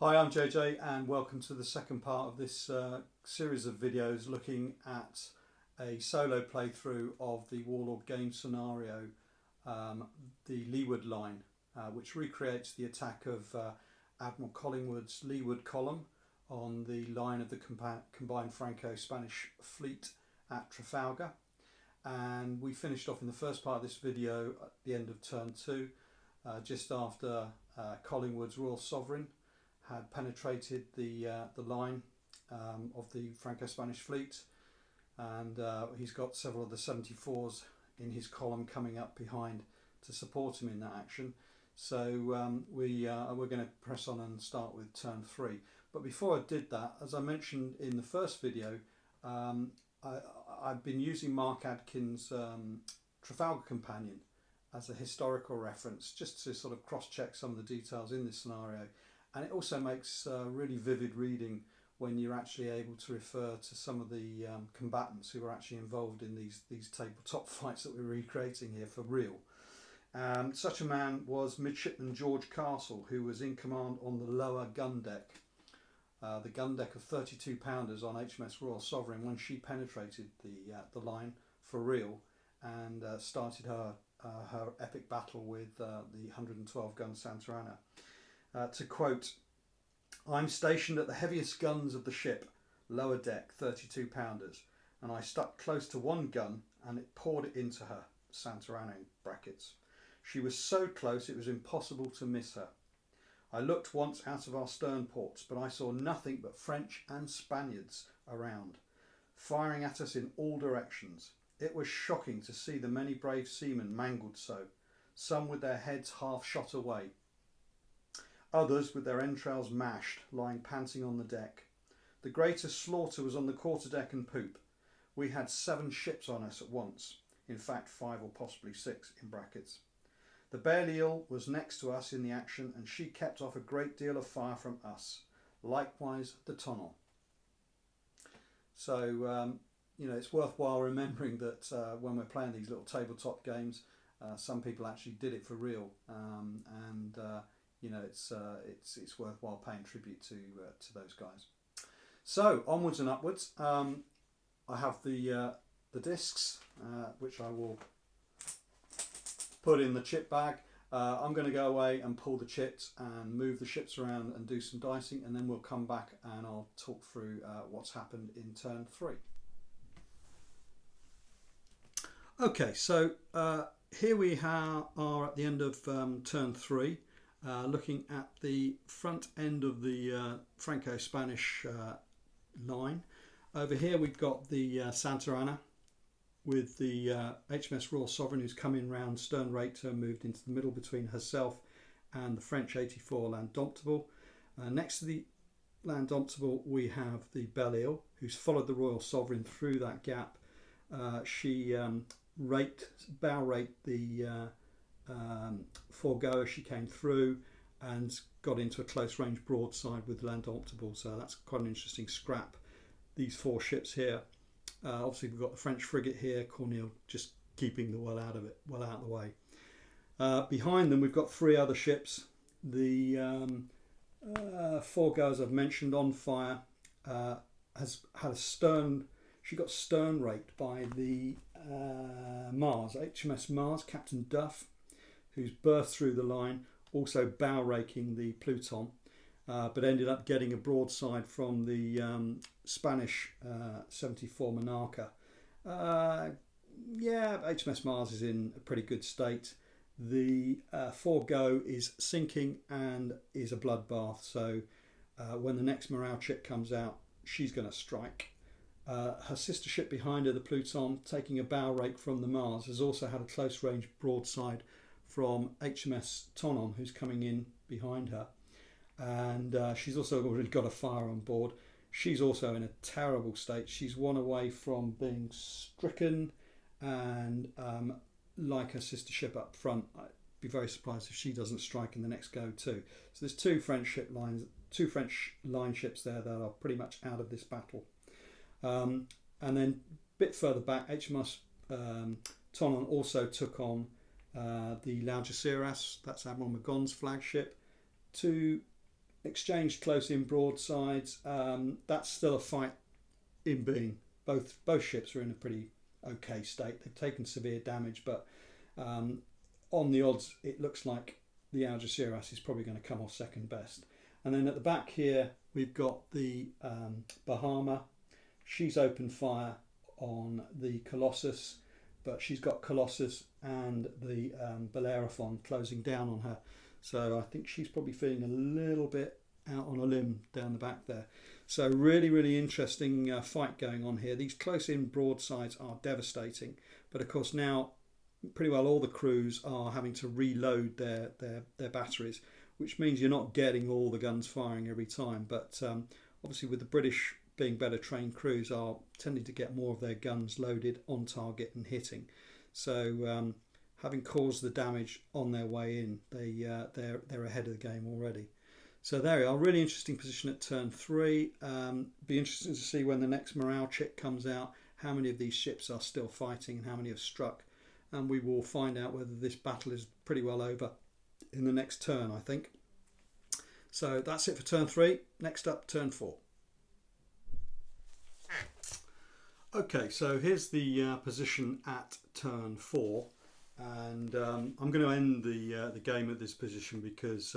Hi, I'm JJ and welcome to the second part of this series of videos looking at a solo playthrough of the Warlord game scenario, the Leeward Line, which recreates the attack of Admiral Collingwood's Leeward column on the line of the combined Franco-Spanish fleet at Trafalgar. And we finished off in the first part of this video at the end of turn 2, just after Collingwood's Royal Sovereign had penetrated the line of the Franco-Spanish fleet, and he's got several of the 74s in his column coming up behind to support him in that action. So we're going to press on and start with turn 3. But before I did that, as I mentioned in the first video, I've been using Mark Adkins' Trafalgar Companion as a historical reference, just to sort of cross-check some of the details in this scenario. And it also makes really vivid reading when you're actually able to refer to some of the combatants who are actually involved in these tabletop fights that we're recreating here for real. Such a man was Midshipman George Castle, who was in command on the lower gun deck, the gun deck of 32-pounders on HMS Royal Sovereign, when she penetrated the line for real and started her epic battle with the 112-gun Santa Ana. To quote, "I'm stationed at the heaviest guns of the ship, lower deck, 32-pounders, and I stuck close to one gun and it poured it into her, Santa Ana in brackets. She was so close it was impossible to miss her. I looked once out of our stern ports, but I saw nothing but French and Spaniards around, firing at us in all directions. It was shocking to see the many brave seamen mangled so, some with their heads half shot away, others with their entrails mashed, lying panting on the deck. The greatest slaughter was on the quarterdeck and poop. We had 7 ships on us at once, in fact 5 or possibly 6 in brackets. The Belle was next to us in the action, and she kept off a great deal of fire from us. Likewise the Tonnel." So it's worthwhile remembering that when we're playing these little tabletop games, some people actually did it for real, it's worthwhile paying tribute to those guys. So onwards and upwards. I have the discs, which I will put in the chip bag. I'm going to go away and pull the chips and move the ships around and do some dicing, and then we'll come back and I'll talk through what's happened in turn 3. Okay, so here we are at the end of turn 3. Looking at the front end of the Franco-Spanish line. Over here we've got the Santa Ana with the HMS Royal Sovereign, who's come in round stern right turn, moved into the middle between herself and the French 84 L'Indomptable. Next to the L'Indomptable we have the Belle, who's followed the Royal Sovereign through that gap. She bow raked the Forgo as she came through and got into a close range broadside with L'Indomptable, so that's quite an interesting scrap. These 4 ships here, obviously we've got the French frigate here, Corneille just keeping the well out of the way. Behind them we've got 3 other ships. The Forgo, as I've mentioned, on fire, has had a stern. She got stern raked by the Mars, HMS Mars, Captain Duff, who's burst through the line, also bow raking the Pluton, but ended up getting a broadside from the Spanish 74 Monarca. HMS Mars is in a pretty good state. The Forgo is sinking and is a bloodbath, so when the next morale chip comes out, she's going to strike. Her sister ship behind her, the Pluton, taking a bow rake from the Mars, has also had a close range broadside from HMS Tonon, who's coming in behind her, and she's also already got a fire on board. She's also in a terrible state. She's one away from being stricken, and like her sister ship up front, I'd be very surprised if she doesn't strike in the next go too. So there's 2 French line ships there that are pretty much out of this battle. And then a bit further back, HMS Tonon also took on the Algeciras, that's Admiral Magon's flagship, 2 exchanged close in broadsides. That's still a fight in being. Both ships are in a pretty okay state. They've taken severe damage, but on the odds, it looks like the Algeciras is probably going to come off second best. And then at the back here, we've got the Bahama. She's opened fire on the Colossus, but she's got Colossus and the Bellerophon closing down on her. So I think she's probably feeling a little bit out on a limb down the back there. So really, really interesting fight going on here. These close-in broadsides are devastating, but of course now pretty well all the crews are having to reload their batteries, which means you're not getting all the guns firing every time. But obviously with the British being better trained crews, are tending to get more of their guns loaded on target and hitting. So having caused the damage on their way in, they're ahead of the game already. So there we are, really interesting position at turn 3. Be interesting to see when the next morale check comes out, how many of these ships are still fighting and how many have struck. And we will find out whether this battle is pretty well over in the next turn, I think. So that's it for turn 3. Next up, turn 4. Okay, so here's the position at turn 4, and I'm going to end the game at this position because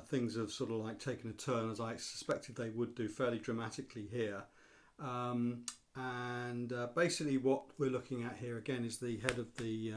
things have sort of like taken a turn, as I suspected they would do, fairly dramatically here. And basically what we're looking at here again is the head of the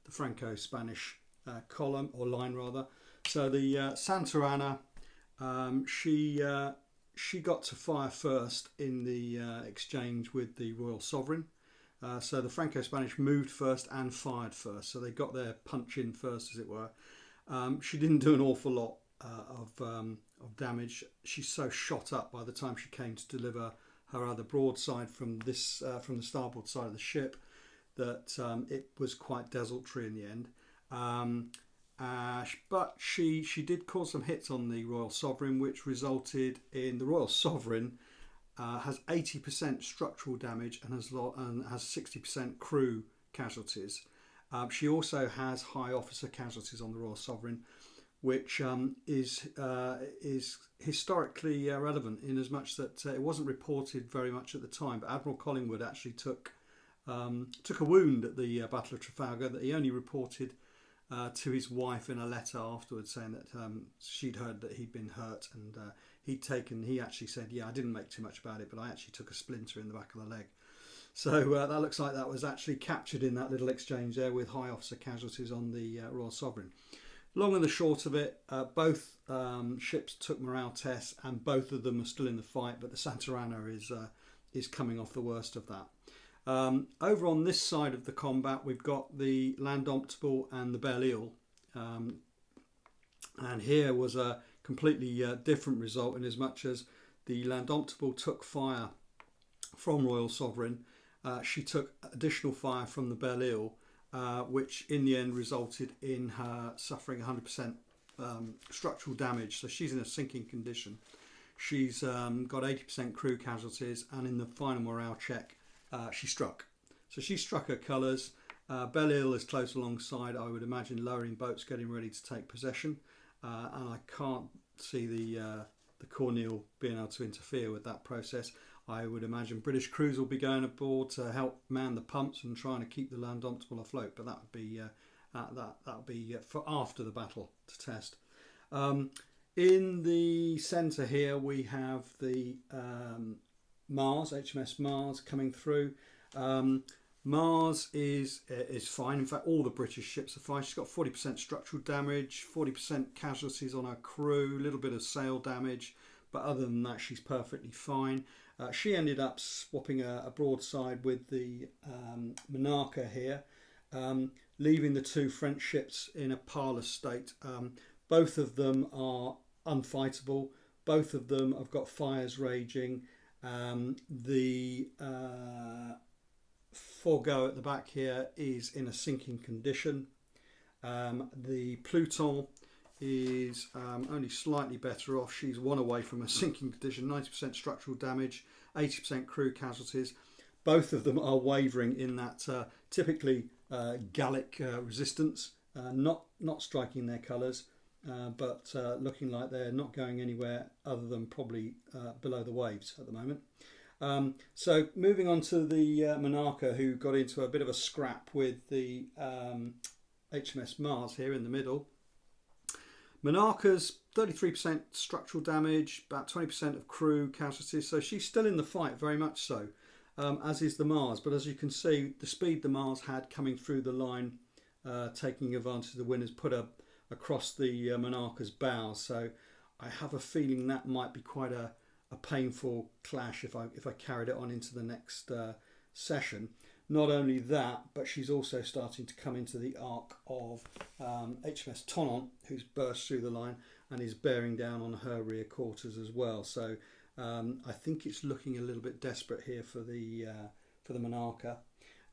Franco-Spanish column, or line rather. So the Santa Ana, she got to fire first in the exchange with the Royal Sovereign. So the Franco-Spanish moved first and fired first. So they got their punch in first, as it were. She didn't do an awful lot of damage. She's so shot up by the time she came to deliver her other broadside from the starboard side of the ship that it was quite desultory in the end. But she did cause some hits on the Royal Sovereign, which resulted in the Royal Sovereign has 80% structural damage and has 60% crew casualties. She also has high officer casualties on the Royal Sovereign, which is historically relevant in as much that it wasn't reported very much at the time. But Admiral Collingwood actually took a wound at the Battle of Trafalgar that he only reported to his wife in a letter afterwards, saying that she'd heard that he'd been hurt, and he actually said, yeah, I didn't make too much about it, but I actually took a splinter in the back of the leg. So that looks like that was actually captured in that little exchange there with high officer casualties on the Royal Sovereign. Long and the short of it, both ships took morale tests and both of them are still in the fight, but the Santa Ana is coming off the worst of that. Over on this side of the combat, we've got the L'Indomptable and the Belle Ile, and here was a completely different result, in as much as the L'Indomptable took fire from Royal Sovereign. She took additional fire from the Belle Ile, which in the end resulted in her suffering 100% structural damage. So she's in a sinking condition. She's got 80% crew casualties, and in the final morale check, she struck. So she struck her colours. Belle Ile is close alongside, I would imagine, lowering boats, getting ready to take possession. And I can't see the Cornwall being able to interfere with that process. I would imagine British crews will be going aboard to help man the pumps and trying to keep the L'Indomptable afloat. But that would be for after the battle to test. In the centre here, we have the Mars, HMS Mars, coming through. Mars is fine. In fact, all the British ships are fine. She's got 40% structural damage, 40% casualties on her crew, a little bit of sail damage, but other than that, she's perfectly fine. She ended up swapping a broadside with the Monarca here, leaving the two French ships in a parlous state. Both of them are unfightable. Both of them have got fires raging. The Forgo at the back here is in a sinking condition. The Pluton is only slightly better off. She's one away from a sinking condition, 90% structural damage, 80% crew casualties. Both of them are wavering in that typically Gallic resistance, not striking their colours. but looking like they're not going anywhere other than probably below the waves at the moment. So moving on to the Monarca, who got into a bit of a scrap with the HMS Mars here in the middle. Monarca's 33% structural damage, about 20% of crew casualties, so she's still in the fight, very much so, as is the Mars. But as you can see, the speed the Mars had coming through the line, taking advantage of the wind, has put her across the Monarca's bows. So I have a feeling that might be quite a painful clash if I carried it on into the next session. Not only that, but she's also starting to come into the arc of HMS Tonnant, who's burst through the line and is bearing down on her rear quarters as well. So I think it's looking a little bit desperate here for the Monarca.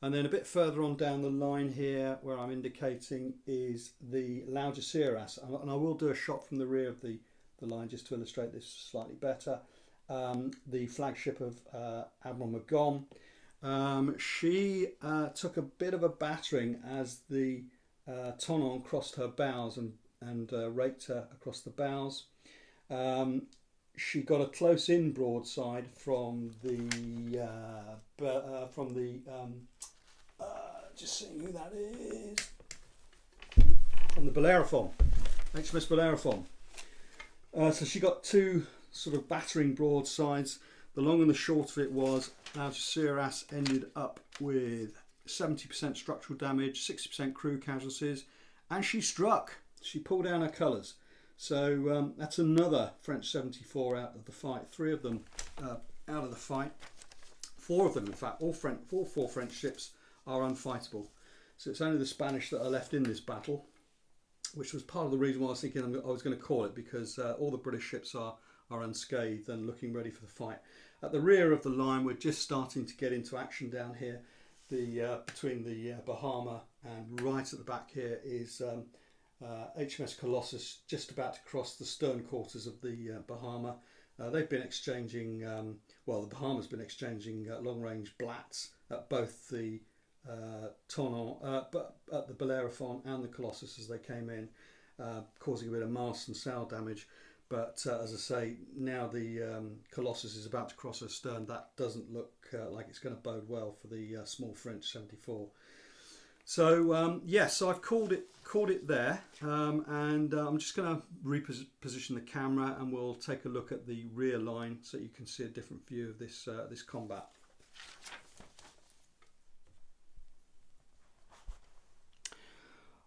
And then a bit further on down the line here, where I'm indicating, is the Algeciras, and I will do a shot from the rear of the line just to illustrate this slightly better. The flagship of Admiral Magom. She took a bit of a battering as the Tonnant crossed her bows and raked her across the bows. She got a close-in broadside from the just seeing who that is, from the Bellerophon, HMS Bellerophon. So she got two sort of battering broadsides. The long and the short of it was Algeciras ended up with 70% structural damage, 60% crew casualties, and she struck. She pulled down her colours. So that's another French 74 out of the fight. 3 of them out of the fight. 4 of them, in fact, all 4 French ships are unfightable. So it's only the Spanish that are left in this battle, which was part of the reason why I was thinking I was going to call it, because all the British ships are unscathed and looking ready for the fight. At the rear of the line, we're just starting to get into action down here. Between the Bahama, and right at the back here is HMS Colossus, just about to cross the stern quarters of the Bahama. They've been exchanging, the Bahama's been exchanging long-range blats at both the Tonnant, but at the Bellerophon and the Colossus as they came in, causing a bit of mast and sail damage. But as I say, now the Colossus is about to cross her stern. That doesn't look like it's going to bode well for the small French 74. So so I've called it there, and I'm just going to reposition the camera, and we'll take a look at the rear line so you can see a different view of this combat.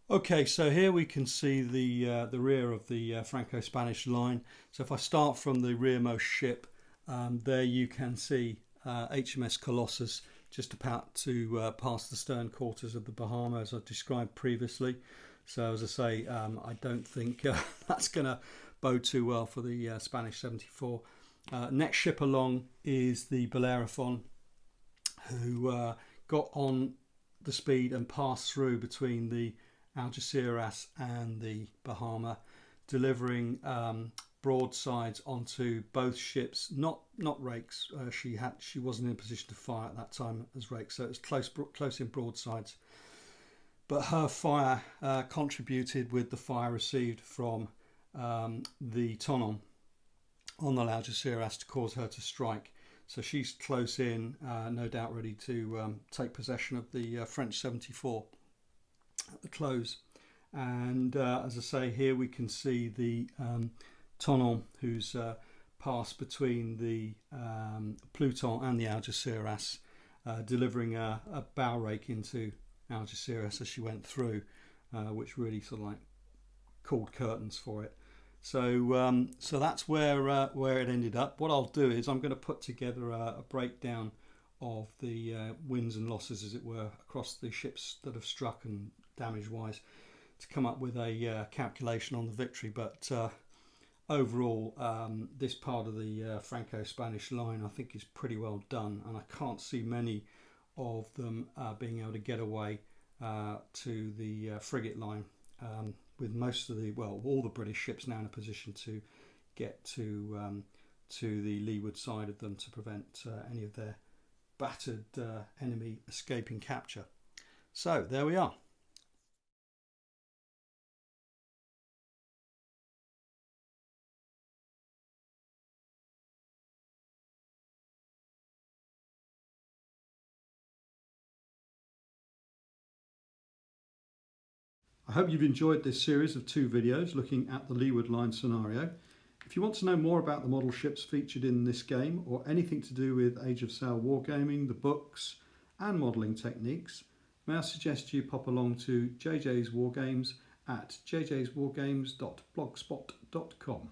Okay, so here we can see the rear of the Franco-Spanish line. So if I start from the rearmost ship, there you can see HMS Colossus just about to pass the stern quarters of the Bahama, as I've described previously. So as I say, I don't think that's going to bode too well for the Spanish 74. Next ship along is the Bellerophon, who got on the speed and passed through between the Algeciras and the Bahama, delivering broadsides onto both ships. Not rakes. She wasn't in a position to fire at that time as rakes, so it was close in broadsides. But her fire contributed with the fire received from the Tonnant on the Algeciras to cause her to strike. So she's close in, no doubt ready to take possession of the French 74 at the close. And as I say, here we can see the Tonnant, who's passed between the Pluton and the Algeciras, delivering a bow rake into Algeciras as she went through, which really sort of like called curtains for it. So that's where it ended up. What I'll do is I'm going to put together a breakdown of the wins and losses, as it were, across the ships that have struck and damage wise, to come up with a calculation on the victory. But overall, this part of the Franco-Spanish line I think is pretty well done, and I can't see many of them being able to get away to the frigate line, with most of all the British ships now in a position to get to the leeward side of them to prevent any of their battered enemy escaping capture. So there we are. I hope you've enjoyed this series of 2 videos looking at the Leeward Line scenario. If you want to know more about the model ships featured in this game, or anything to do with Age of Sail wargaming, the books and modelling techniques, may I suggest you pop along to JJ's Wargames at jjswargames.blogspot.com.